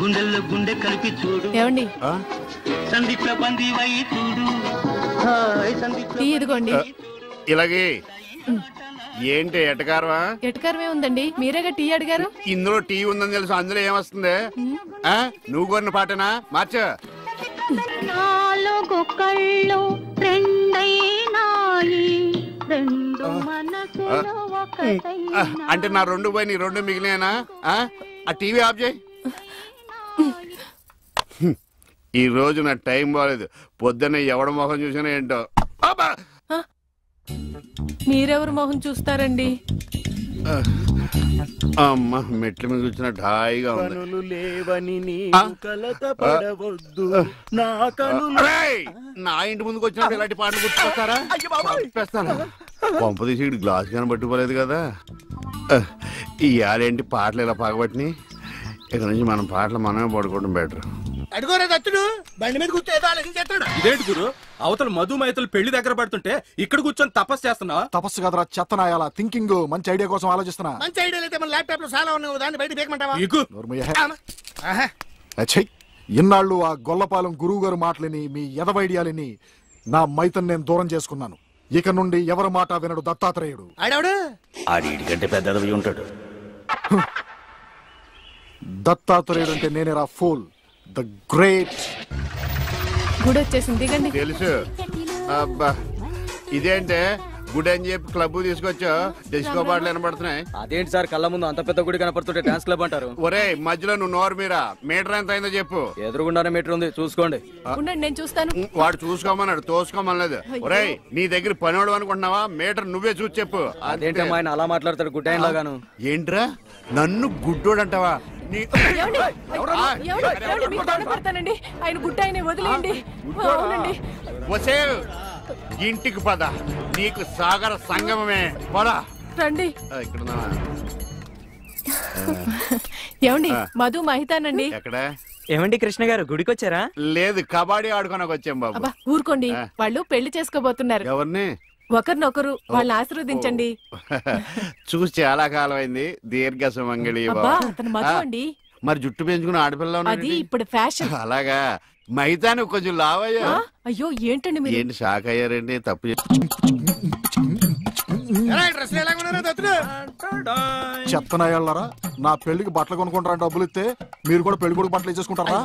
గుండెల్లో గుండె కలిపి చూడు. ఏమండి సందీప్లో బందీ వై చూడు. ఇదిగోండి. ఇలాగే ఏంటి ఎటకారమా? ఎటకారమే ఉందండి, మీరేగా టీ అడిగారు. ఇందులో టీ ఉందని తెలుసు, అందులో ఏమొస్తుంది? నువ్వు కొన్న పాటనా? మార్చ. అంటే నా రెండు పోయి నీ రెండు మిగిలినా? ఆ టీవీ ఆఫ్ చేయి. ఈ రోజు నా టైం బాగాలేదు. పొద్దున్న ఎవడ మొహం చూసినా ఏంటో. మీరెవరు మొహం చూస్తారండి? అమ్మ మెట్ల మీద కూర్చున్నట్టు హాయిగా ఉంది. నా ఇంటి ముందుకు వచ్చినప్పుడు ఇలాంటి పాటలు గుర్తుకొస్తారా? పంప తీసి గ్లాస్ కానీ పట్టుకోలేదు కదా. ఈ ఆడేంటి పాటలు ఇలా పగబట్టినాయి. ఇక్కడ నుంచి మనం పాటలు మనమే పడుకోవడం బెటర్. అడుగోరా దత్తుడు, బండి మీద కూర్చో ఆలోచించేస్తాడు. ఇదేంటి గురు, అవతల మధు మైతలు పెళ్లి దగ్గర పడుతుంటే ఇక్కడ కూర్చొని తపస్సు చేస్తున్నా? తపస్సు కదరా చెత్తనాయాల, థింకింగ్ మంచి ఐడియా కోసం ఆలోచిస్తున్నా. మంచి ఐడియా అయితే మన ల్యాప్టాప్ లో చాలా ఉన్నాయి, దాన్ని బయట బేకమంటావా? ఇన్నాళ్ళు ఆ గొల్లపాలెం గురువు గారు మాటలని, మీ ఎదవ ఐడియాలని నా మైతన్ నేను దూరం చేసుకున్నాను. ఇక నుండి ఎవరి మాట వినడు దత్తాత్రేయుడు. ఆడికంటే పెద్ద ఉంటాడు. దత్తాత్రేయుడు అంటే నేనేరా ఫూల్, ద గ్రేట్. గుడి వచ్చేసింది, దిగండి. తెలుసు. అబ్బా ఇదేంటే గుడి అని చెప్పి క్లబ్ తీసుకొచ్చా, డిస్కో పాటలు వినపడుతున్నాయి. అదేంటి సార్, కళ్ళ ముందు అంత పెద్ద గుడి కనపడుతుంటే డాన్స్ క్లబ్ అంటారు? ఒరే మధ్యలో నువ్వు నోరు మీరా. మీటర్ ఎంత అయిందో చెప్పు. ఎదురుగుండానే మీటర్ ఉంది, చూసుకోండి. నేను చూస్తాను. వాడు చూసుకోమన్నాడు, తోసుకోమనలేదు. ఒరే నీ దగ్గర పనివాడు అనుకుంటున్నావా? మీటర్ నువ్వే చూసి చెప్పు. అదేంటమ్మా ఆయన అలా మాట్లాడతాడు గుడ్డ ఆయన లాగాను? ఏంట్రా నన్ను గుడ్డోడు అంటావా? ఆయన గుట్ట ఆయన వదిలేయండి. ఇంటికి పద, నీకు సాగర సంగమమే. పదా రండి. ఏమండి మధు మహితానండి. ఎక్కడ? ఏమండి కృష్ణ గారు గుడికి వచ్చారా? లేదు, కబడ్డీ ఆడుకోనకు వచ్చాం బాబు. ఊరుకోండి, వాళ్ళు పెళ్లి చేసుకోబోతున్నారు. ఎవరిని? ఒకరినొకరు, వాళ్ళని ఆశీర్వదించండి. చూసి చాలా కాలం అయింది. దీర్ఘ సుమంగళి. మరి జుట్టు పెంచుకుని ఆడపిల్ల అది ఇప్పుడు ఫ్యాషన్. అలాగా? మైదానం కొంచెం లావయ్యా. అయ్యో ఏంటండి మీరు? ఏంటి షాక్ అయ్యారండి? తప్పు చెత్తనాయాలరా, నా పెళ్లికి బట్టలు కొనుక్కుంటారా? డబ్బులు ఇస్తే మీరు కూడా పెళ్లి కొడుకు బట్టలు ఇచ్చేసుకుంటారా?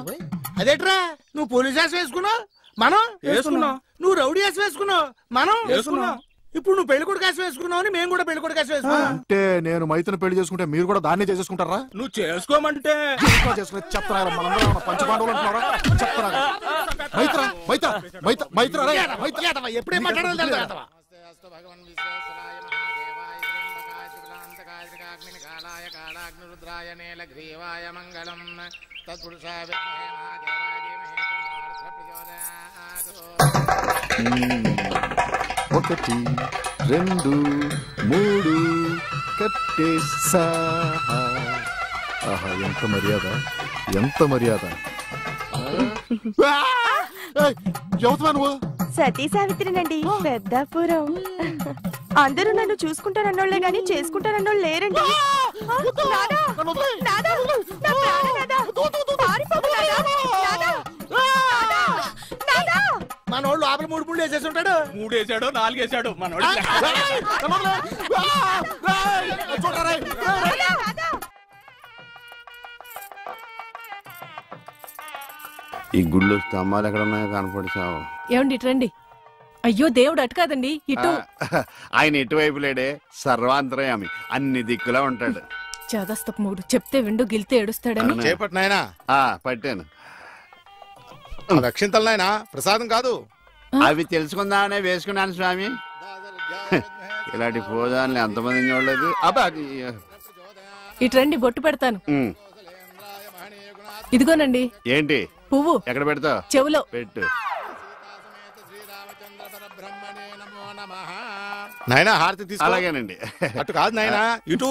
అదేట్రా, నువ్వు పోలీస్ వేషం వేసుకున్నావు, మనం వేసుకున్నావు. నువ్వు రౌడీ వేషం వేసుకున్నావు, మనం వేసుకున్నావు. ఇప్పుడు నువ్వు పెళ్లి కొడుకు వేషం వేసుకున్నావు అని మేము కూడా పెళ్లి కొడుకు వేషం వేసుకున్నాం. అంటే నేను మైతను పెళ్లి చేసుకుంటే మీరు కూడా దాన్నే చేసేసుకుంటారా? నువ్వు చేసుకోమంటే చేసుకునే చెత్తనాయాల, మనందరం పంచపాండవులు అంటున్నారా? చెత్తనాయాల ఎప్పుడే మాట్లాడాలి. ఒకటి రెండు మూడు కట్టేసా. ఆహా ఎంత మర్యాద, ఎంత మర్యాద. యువతమా నువ్వు? సతీ సావిత్రినండి, పెద్దాపురం. అందరూ నన్ను చూసుకుంటారన్నోళ్లే గాని చేసుకుంటారన్నోళ్ళు లేరండి. మనోళ్ళు ఆపల 3 పుళ్ళు వేసేసి ఉంటాడు. 3 వేసాడో 4 వేసాడో మనోడు. ఈ గుళ్ళు స్తంభాలు ఎక్కడ ఉన్నాయో కనపడిచావు. ఏమండి రండి. అయ్యో దేవుడు అటు కాదండి, ఇటు. ఆయన ఎటువైపు లేడే, సర్వాంతరయామి, అన్ని దిక్కులా ఉంటాడు. చాదస్తపు మూడు, చెప్తే విండు, గిలితే ఏడుస్తాడని. చేపట్టినాయనా? పట్టాను. రక్షింతలు నాయనా, ప్రసాదం కాదు. అవి తెలుసుకుందామనే వేసుకున్నాను స్వామి. ఇలాంటి పూజాన్ని ఎంతమంది చూడలేదు. అబ్బా ఇటు రండి, బొట్టు పెడతాను. ఇదిగోనండి. ఏంటి? పువ్వు. ఎక్కడ పెడతావు? చెవులో పెట్టు. నాయనా హారతి తీసుకో. అలాగేనండి. అటు కాదు నాయనా, ఇటు.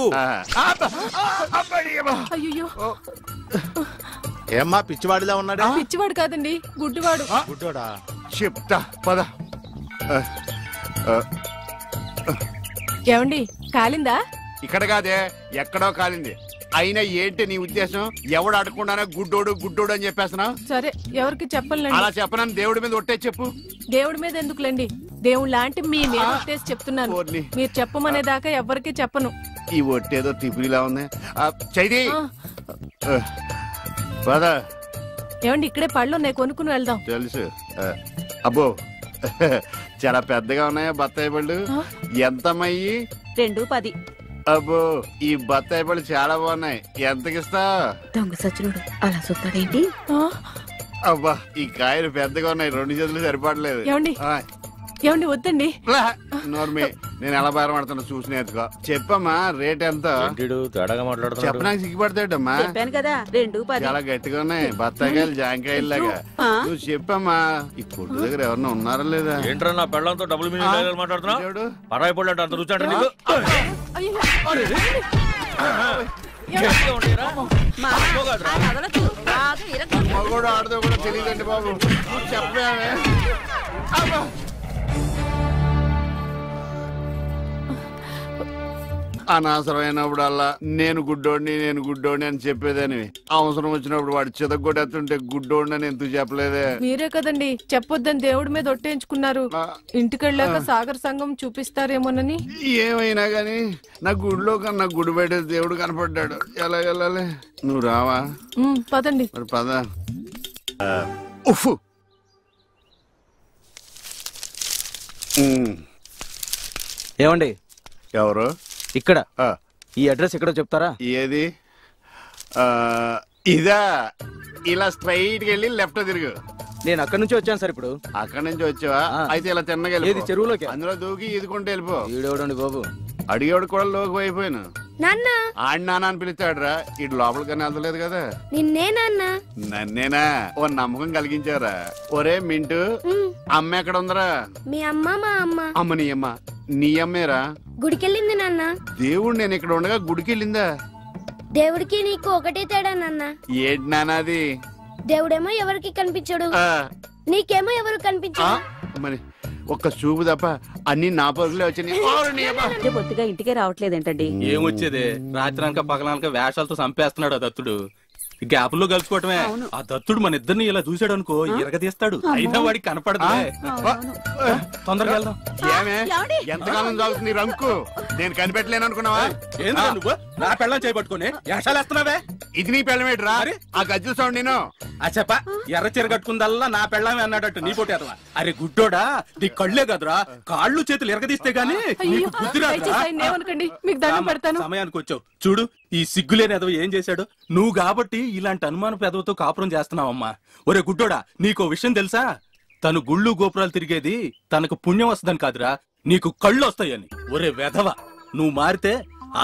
అయ్యో ఏమ్మా పిచ్చివాడిలా ఉన్నాడా? పిచ్చివాడు కాదండి, గుడ్డివాడు. గుడ్డోడా? చెప్తా పద. ఏమండి కాలిందా? ఇక్కడ కాదే, ఎక్కడో కాలింది. అయినా ఏంటి నీ ఉద్దేశం? ఎవడు అడగకుండానే గుడ్డోడు గుడ్డోడు అని చెప్పేస్తున్నా? సరే ఎవరికి చెప్పలేండి. అలా చెప్పనని దేవుడి మీద ఒట్టే చెప్పు. దేవుడి మీద ఎందుకులేండి, దేవుడు లాంటి మీ మీద ఒట్టేసి చెప్తున్నాను. మీరు చెప్పమనేదాకా ఎవరికి చెప్పను. ఈ ఒట్టేదో తిప్పిలా ఉంది. చైతి పద. ఏమండి ఇక్కడే పళ్ళు ఉన్నాయి, కొనుక్కుని వెళ్దాం. తెలుసు. అబ్బో చాలా పెద్దగా ఉన్నాయా బత్తాయి పళ్ళు? ఎంతమయ్యి? 2.10. అబ్బో ఈ బత్తాయి పళ్ళు చాలా బాగున్నాయి. ఎంతకిస్తా? దొంగ సచ్చినోడు అలా చూస్తాడేంటి? అబ్బా ఈ కాయలు పెద్దగా ఉన్నాయి, 2 చేతులు సరిపడలేదు. ఏమండి వద్దండి. నోర్మి, నేను ఎలా బయటపడుతున్నా చూసి నేర్చుకో. చెప్పమ్మా రేట్ ఎంత? చెప్పడానికి సిగ్గుపడతాడమ్మా. చెప్పాను కదా 2.10. చాలా గట్టిగా ఉన్నాయి బత్తాయికాయలు, జాంకాయలు లాగా. నువ్వు చెప్పమ్మా. ఈ కొట్టు దగ్గర ఎవరన్నా ఉన్నారా లేదా? ఏంట్రా నా పెళ్ళంతో డబుల్ మీనింగ్ మాట్లాడుతున్నావు? పరాయి పళ్ళు అంత రుచి అంటే నీకు? మగోడు ఆడదో కూడా తెలియదండి బాబు. నువ్వు చెప్పావే. అనవసరమైనప్పుడల్లా నేను గుడ్డోడిని అని చెప్పేదని, అవసరం వచ్చినప్పుడు వాడు చితగొట్టేస్తుంటే గుడ్డోడిని అని ఎందుకు చెప్పలేదే? మీరే కదండి చెప్పొద్దని దేవుడి మీద ఒట్టేయించుకున్నారు. ఇంటికెళ్ళాక సాగర్ సంఘం చూపిస్తారేమోనని. ఏమైనా గాని నా గుడిలో కన్నా గుడి బయట దేవుడు కనపడ్డాడు. ఎలా వెళ్ళాలి? నువ్వు రావా? పదండి. మరి పద. ఉఫ్ ఏమండి ఎవరు? ఇక్కడ ఈ అడ్రస్ ఎక్కడో చెప్తారా? ఏది? ఇదా? ఇలా స్ట్రైట్ గా వెళ్ళి లెఫ్ట్ తిరుగు. నేను అక్కడి నుంచి వచ్చాను సార్. ఇప్పుడు అక్కడి నుంచి వచ్చావా? అయితే ఇలా తిన్నగా చెరువులోకి అందులో దూకి ఈదుకుంటూ వెళ్ళిపో. ఈడేవడండి బాబు, అడిగేవాడు కూడా లోకి అయిపోయాను. ఆడి నాన్న అని పిలుస్తాడురా. ఇటు లోపలికన్నా వెళ్తలేదు కదా. నన్నేనా? ఓ నమ్మకం కలిగించారా? ఒరే మింటూ, అమ్మ ఎక్కడ ఉందరా? మీ అమ్మ మా అమ్మ. అమ్మ నీ అమ్మ? నీ అమ్మేరా? గుడికెళ్ళింది నాన్న. దేవుడు నేను ఇక్కడ ఉండగా గుడికెళ్ళిందా? దేవుడికి నీకు ఒకటే తేడా నాన్న. ఏంటి నాన్నది? దేవుడేమో ఎవరికి కనిపించడు, నీకేమో ఎవరు కనిపించడు. మరి ఒక్క చూపు తప్ప అన్ని నా పరుగులే వచ్చాయి. బొత్తిగా ఇంటికే రావట్లేదేంటండి? ఏమొచ్చేదే, రాత్రానక పగలానక వేషాలతో చంపేస్తున్నాడు ఆ దత్తుడు. గ్యాపుల్లో కలుపుకోవటమే. ఆ దత్తుడు మన ఇద్దరిని ఇలా చూసాడు అనుకో, ఇరగదీస్తాడు. అయినా వాడికి కనపడదు. తొందరగా వెళ్దాం. ఎంతకాలం చదువుతుంది రంకు? నేను కనిపెట్టలేను అనుకున్నావా? ఏంద్రా నువ్వు నా పెళ్ళం చేయబట్టుకుని వేషాలు వేస్తున్నావే? ఇది నీ పెళ్ళమేట్రా? ఆ గజ్జల సౌండ్ నేను చెప్ప ఎర్ర చీర కట్టుకుందల్లా నా పెళ్ళమే అన్నాడట్టు నీ పోటీ అదవా? అరే గుడ్డోడా, నీ కళ్ళే కదరా, కాళ్ళు చేతులు ఎరగదీస్తే గానీ నీకు బుద్ధి రాదురా. సమయానికి వచ్చావు చూడు. ఈ సిగ్గులేని ఎదవ ఏం చేశాడు? నువ్వు కాబట్టి ఇలాంటి అనుమాన పెదవతో కాపురం చేస్తున్నావమ్మా. ఒరే గుడ్డోడా, నీకో విషయం తెలుసా? తను గుళ్ళు గోపురాలు తిరిగేది తనకు పుణ్యం వస్తుందని కాదురా, నీకు కళ్ళు వస్తాయని. ఒరే వెధవ, నువ్వు మారితే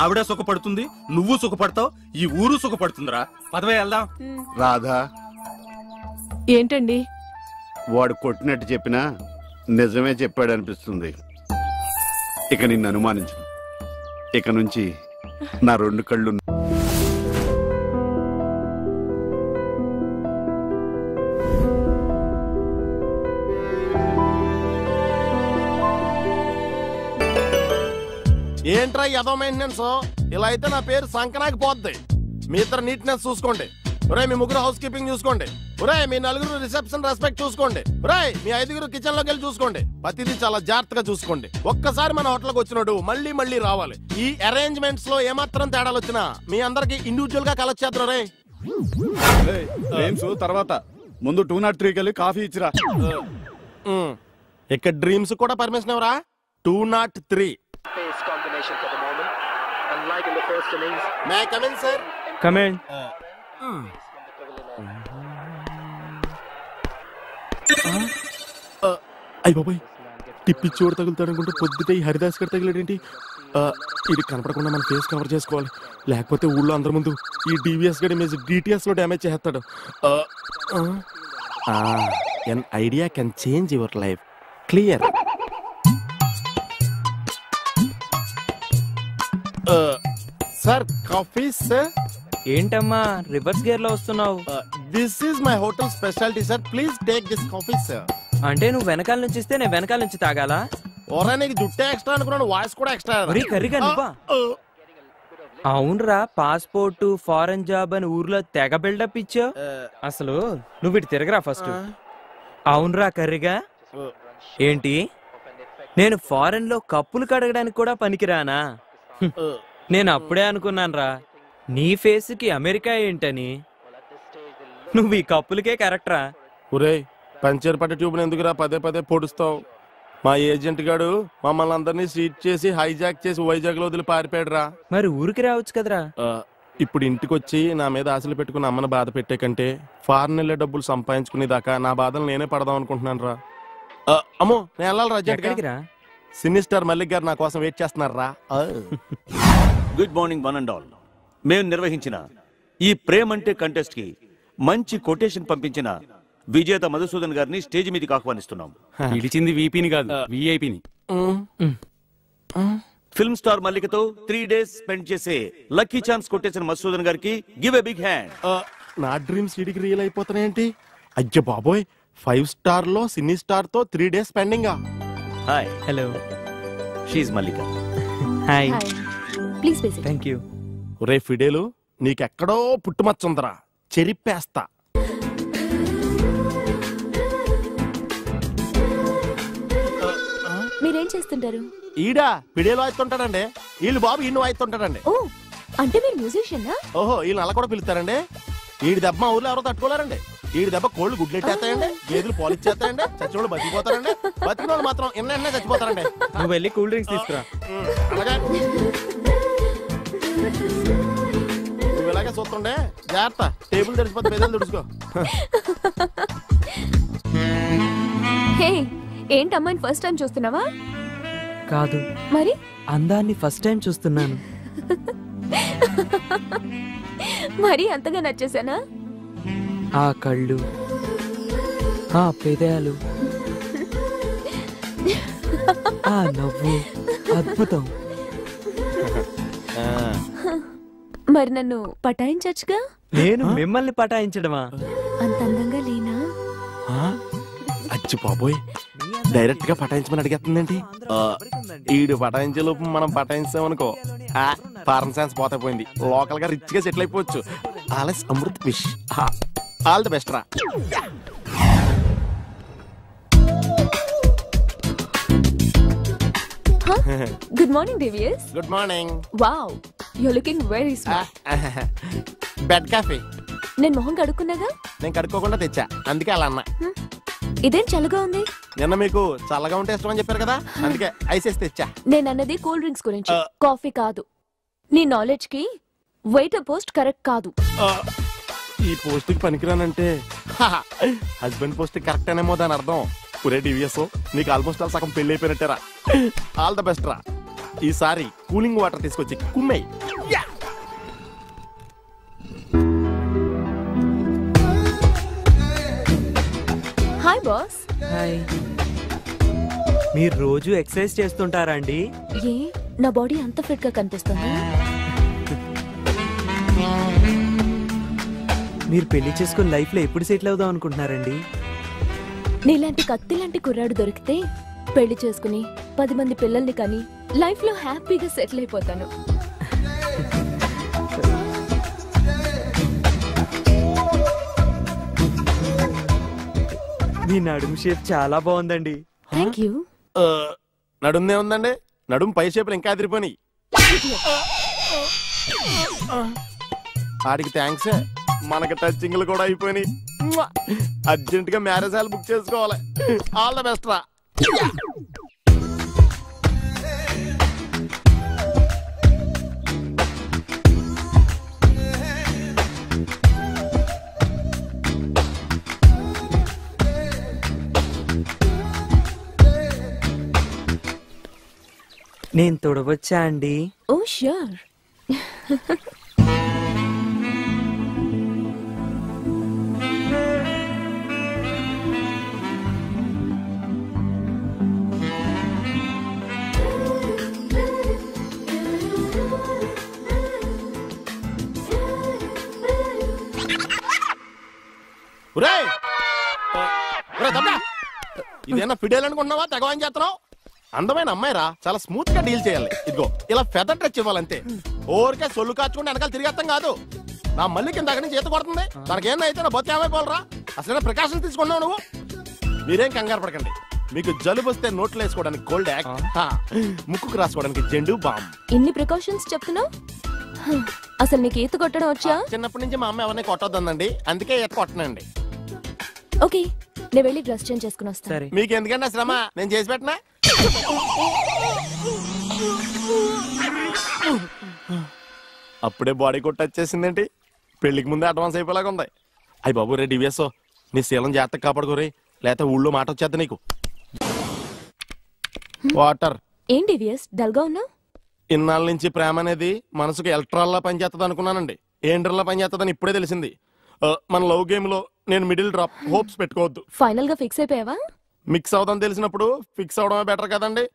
ఆవిడ సుఖపడుతుంది, నువ్వు సుఖపడతావు, ఈ ఊరు సుఖపడుతుందిరా. పదవే వెళ్దాం. రాధా, ఏంటండి? వాడు కొట్టినట్టు చెప్పినా నిజమే చెప్పాడు అనిపిస్తుంది. ఇక నిన్ను అనుమానించు. ఇక నుంచి నా 2 కళ్ళు. ఏంట్రా ఎదో మెయింటెనెన్స్? ఇలా అయితే నా పేరు సంకనాకి పోద్ది. మీ ఇద్దరు నీట్నెస్ చూసుకోండి. ఒరే మీ 3 హౌస్ కీపింగ్ చూసుకోండి. ఒరే మీ 4 రిసెప్షన్ రెస్పెక్ట్ చూసుకోండి. ఒరే మీ 5 కిచెన్ లోకి వెళ్ళి చూసుకోండి. ప్రతిదీ చాలా జాగ్రత్తగా చూసుకోండి. ఒక్కసారి మన హోటల్కి వచ్చినాడు మళ్ళీ మళ్ళీ రావాలి. ఈ అరేంజ్మెంట్స్ లో ఏమాత్రం తేడాలు వచ్చినా మీ అందరికి ఇండివిజువల్ గా కలెక్ట్ చేద్దరు. రే తర్వాత ముందు 203కి వెళ్ళి కాఫీ ఇచ్చిరా. ఇక్కడ డ్రీమ్స్ కూడా పర్మిషన్ ఎవరా? 203. May I come in, sir? Come in. అయ్య బాబాయ్, టిప్పిచ్చోడు తగులుతాడు అనుకుంటే పొద్దుటే ఈ హరిదాస్ గారు తగిలేడేంటి? ఇది కనపడకుండా మన ఫేస్ కవర్ చేసుకోవాలి, లేకపోతే ఊళ్ళో అందరి ముందు ఈ డివిఎస్ గడి ఇమేజ్ డిటిఎస్ లో డ్యామేజ్ చేస్తాడు. An idea can change your life. Clear. Sir coffee sir. ఏంటమ్మా రివర్స్ గేర్ లో వస్తున్నావు? This is my hotel speciality sir, please take this coffee sir. అంటే నువ్వు వెనకాల నుంచి ఇస్తే నేను వెనకాల నుంచి తాగాలా? ఓరా నీకు జుట్టే ఎక్స్ట్రా అనుకున్నాను, వాయిస్ కూడా ఎక్స్ట్రా. కర్రీగా నువ్వా? అవునరా, పాస్పోర్ట్ ఫారెన్ జాబ్ అని ఊర్లో తెగ బిల్డప్ ఇచ్చావు. అసలు నువ్వు ఇటు తిరగరా ఫస్ట్. అవునరా కర్రిగా, ఏంటి నేను ఫారెన్ లో కప్పులు కడగడానికి కూడా పనికిరానా? నేను అప్పుడే అనుకున్నాను రా, నీ ఫేస్ కి అమెరికా ఏంటని. నువ్వు ఈ కప్పులకే కరెక్టరా. ఒరే పంచర్ పట్ట ట్యూబ్ని ఎందుకురా పదే పదే పొడుస్తావు? మా ఏజెంట్ గాడు మమ్మల్ని అందరినీ సీట్ చేసి హైజాక్ చేసి వైజాగ్ లో వదిలి పారిపోయాడురా. మరి ఊరికి రావచ్చు కదరా. ఇప్పుడు ఇంటికి వచ్చి నా మీద ఆశలు పెట్టుకుని అమ్మని బాధ పెట్టే కంటే ఫారెన్ వెళ్ళే డబ్బులు సంపాదించుకునేదాకా నా బాధలు నేనే పడదాం అనుకుంటున్నాను రా. అమ్మో నేను వెళ్ళాలి రా. సినీ స్టార్ మల్లిక్ గారు నా కోసం వెయిట్ చేస్తున్నారా. Good morning one and all. మేము నిర్వహించిన ఈ ప్రేమంటే కంటెస్ట్ కి మంచి కొటేషన్ పంపించిన విజేత మధుసూదన్ గారిని స్టేజ్ మీదకి ఆహ్వానిస్తున్నాం. పిలిచింది వీపీని కాదు, విఐపిని. ఫిల్మ్ స్టార్ మల్లికతో 3 days స్పెండ్ చేసే లక్కీ ఛాన్స్ కొట్టేసిన మధుసూదన్ గారికి గివ్ ఎ బిగ్ హ్యాండ్. నా డ్రీమ్స్ వీడికి రియల్ అయిపోతున్నాయేంటి? అయ్యో బాబోయ్, 5 star లో సినీ స్టార్ తో 3 days స్పెండింగ్. హాయ్. హలో. షీఈ్ Mallika. Hi. Please basic. Thank you. ఒరే ఫిడేలు, నీకెక్కడో పుట్టుమచ్చుందరా, చెరిపేస్తా. మీరేం చేస్తుంటారు? ఈడా ఫిడేలు వాయిస్తుంటాడండి, వీళ్ళు బాబు ఈయన వాయిస్తుంటాడండి. ఓ, అంటే మీరు మ్యూజిషియనా? ఓహో, వీళ్ళు అలా కూడా పిలుస్తారండి. ఈడి దెబ్బ మా ఊర్లో ఎవరో తట్టుకోలేరండి. ఈడి దెబ్బ కోళ్ళు గుడ్లెట్టేస్తాయండి, గేదెలు పాలిచ్చేస్తాయండి, చచ్చినోళ్ళు బతికిపోతారండి, బతికిన వాళ్ళు మాత్రం ఎన్న చచ్చిపోతారండి. నువ్వు వెళ్ళి కూల్ డ్రింక్స్ తీసుకురా. అలాగే నువ్వు ఇలాగే చూస్తుండే జాగ్రత్త, టేబుల్ తెరిచిపోతే పెద్దలు తుడుచుకో. ఏంటి అమ్మాయిని ఫస్ట్ టైం చూస్తున్నావా? కాదు, మరి అందాన్ని ఫస్ట్ టైం చూస్తున్నాను. మరి అంతగా నచ్చేసానా? ఆ కళ్ళు, ఆ పెదాలు, ఆ నవ్వు అద్భుతం. మరి నన్ను పటాయించచ్చుగా? నేను మిమ్మల్ని పటాయించడమా? అంత అందంగా లేనా? అచ్చి బాబోయ్, డైరెక్ట్ గా పటాయించమని అడిగేస్తుందండి. ఈడు పటాయించే లోపు మనం పటాయించామనుకో, ఫారెన్ సైన్స్ పోతే పోయింది, లోకల్ గా రిచ్ గా సెటిల్ అయిపోవచ్చు. ఆలస్ Amrit wish, all the best రా. Good morning devious. Good morning. Wow, you looking very smart. Bed coffee నేను మొహం కడుక్కున్నాగా? నేను కడుక్కోకుండా తెచ్చా, అందుకే అలా అన్నా. ఇదేం చల్లగా ఉంది? నిన్న మీకు చల్లగా ఉంటే ఇష్టం అని చెప్పారు కదా, అందుకే ఐస్ వేసి తెచ్చా. నేను అన్నది కూల్ డ్రింక్స్ గురించి, కాఫీ కాదు. నీ నాలెడ్జ్ కి వెయిటర్ పోస్ట్ కరెక్ట్ కాదు. ఈ పోస్ట్ కి పనికిరానంటే హస్బెండ్ పోస్ట్ కరెక్ట్ అనేమో దాని అర్థం. ఒరే డివిఎస్, నీకు ఆల్మోస్ట్ ఆల్ సగం పెళ్లి అయిపోయినట్టేరా. ఆల్ ద బెస్ట్ రా. ఈసారి కూలింగ్ వాటర్ తీసుకొచ్చి కుమ్మేయ్. Hi boss. హాయ్. మీరు రోజు ఎక్సర్సైజ్ చేస్తుంటారా అండి? ఏ, నా బాడీ అంత ఫిట్ గా కనిపిస్తుంది? మీరు పెళ్లి చేసుకుని లైఫ్ లో ఎప్పుడు సెటిల్ అవుదాం అనుకుంటున్నారండి? నీలాంటి కత్తి లాంటి కుర్రాడు దొరికితే పెళ్లి చేసుకుని 10 మంది పిల్లల్ని కానీ లైఫ్ లో హ్యాపీగా సెటిల్ అయిపోతాను. మీ నడుము షేప్ చాలా బాగుందండి. Thank you. నడుందే ఉందండి, నడుము పై షేపులు ఇంకా అదిరిపోయి. ఆడికి థ్యాంక్స్, మనకి టచింగ్లు కూడా అయిపోయినాయి. అర్జెంట్ గా మ్యారేజ్ హాల్ బుక్ చేసుకోవాలి. ఆల్ ద బెస్ట్ రా. నేను తొడవచ్చా అండి? ఓ ష్యూర్. ఇదేనా ఫిడేల్ అనుకుంటున్నావా? తెగవాని చేస్తున్నావు. అందమైన అమ్మాయిరా, చాలా స్మూత్ గా డీల్ చేయాలి. ఇదిగో ఇలా ఫెదర్ టచ్ ఇవ్వాలంతే. ఊరికే సొల్లు కాచుకుంటే వెనకాల తిరిగేస్తాం కాదు. నా మళ్ళీ కింద నుంచి ఈత కొడుతుంది, తనకేంది అయితే నా బొత్తి ఏమైపోవాలరా? అసలు ప్రికాషన్స్ తీసుకున్నావు నువ్వు. మీరేం కంగారు పడకండి, మీకు జలుబు వస్తే నోట్లో వేసుకోవడానికి కోల్డ్ యాక్ట్, ముక్కుకు రాసుకోవడానికి జెండు బామ్. ఇన్ని ప్రికాషన్స్ చెప్తున్నావు, అసలు నీకు ఈత కొట్టడం వచ్చా? చిన్నప్పటి నుంచి మా అమ్మ ఎవరిని కొట్టొద్దండి, అందుకే ఈత కొట్టనండి. ఓకే, నేను వెళ్ళి డ్రెస్ చేంజ్ చేసుకుని వస్తాను. మీకు ఎందుకంటే శ్రమ, నేను చేసి పెట్టినా. అప్పుడే బాడీ కొట్టి వచ్చేసిందేంటి? పెళ్లికి ముందే అడ్వాన్స్ అయిపోయేలాగా ఉంది. అయ్యి బాబు రే డివిఎస్, నీ శీలం జాగ్రత్తగా కాపాడుకోరే, లేకపోతే ఊళ్ళో మాట వచ్చేద్ది నీకు. వాటర్. ఏంటి విఎస్ డల్ గా ఉన్నావు? ఇన్నాళ్ళ నుంచి ప్రేమ అనేది మనసుకు ఎలక్ట్రాల్లా పనిచేస్తుంది అనుకున్నానండి. ఏండ్రల్లా పనిచేస్తుందని ఇప్పుడే తెలిసింది. మన లవ్ గేమ్ లో నేను మిడిల్ డ్రాప్, హోప్స్ పెట్టుకోవద్దు. ఫైనల్ గా ఫిక్స్ అయిపోయావా? మిక్స్ అవుదని తెలిసినప్పుడు ఫిక్స్ అవడమే బెటర్ కదండి.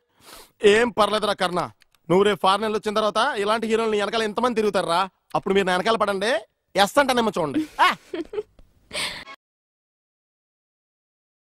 ఏం పర్లేదురా కర్ణ, నువ్వు రేపు ఫారెన్ వచ్చిన తర్వాత ఇలాంటి హీరోలు వెనకాల ఎంతమంది తిరుగుతారా? అప్పుడు మీరు వెనకాల పడండి, ఎస్ అంటానేమో చూడండి.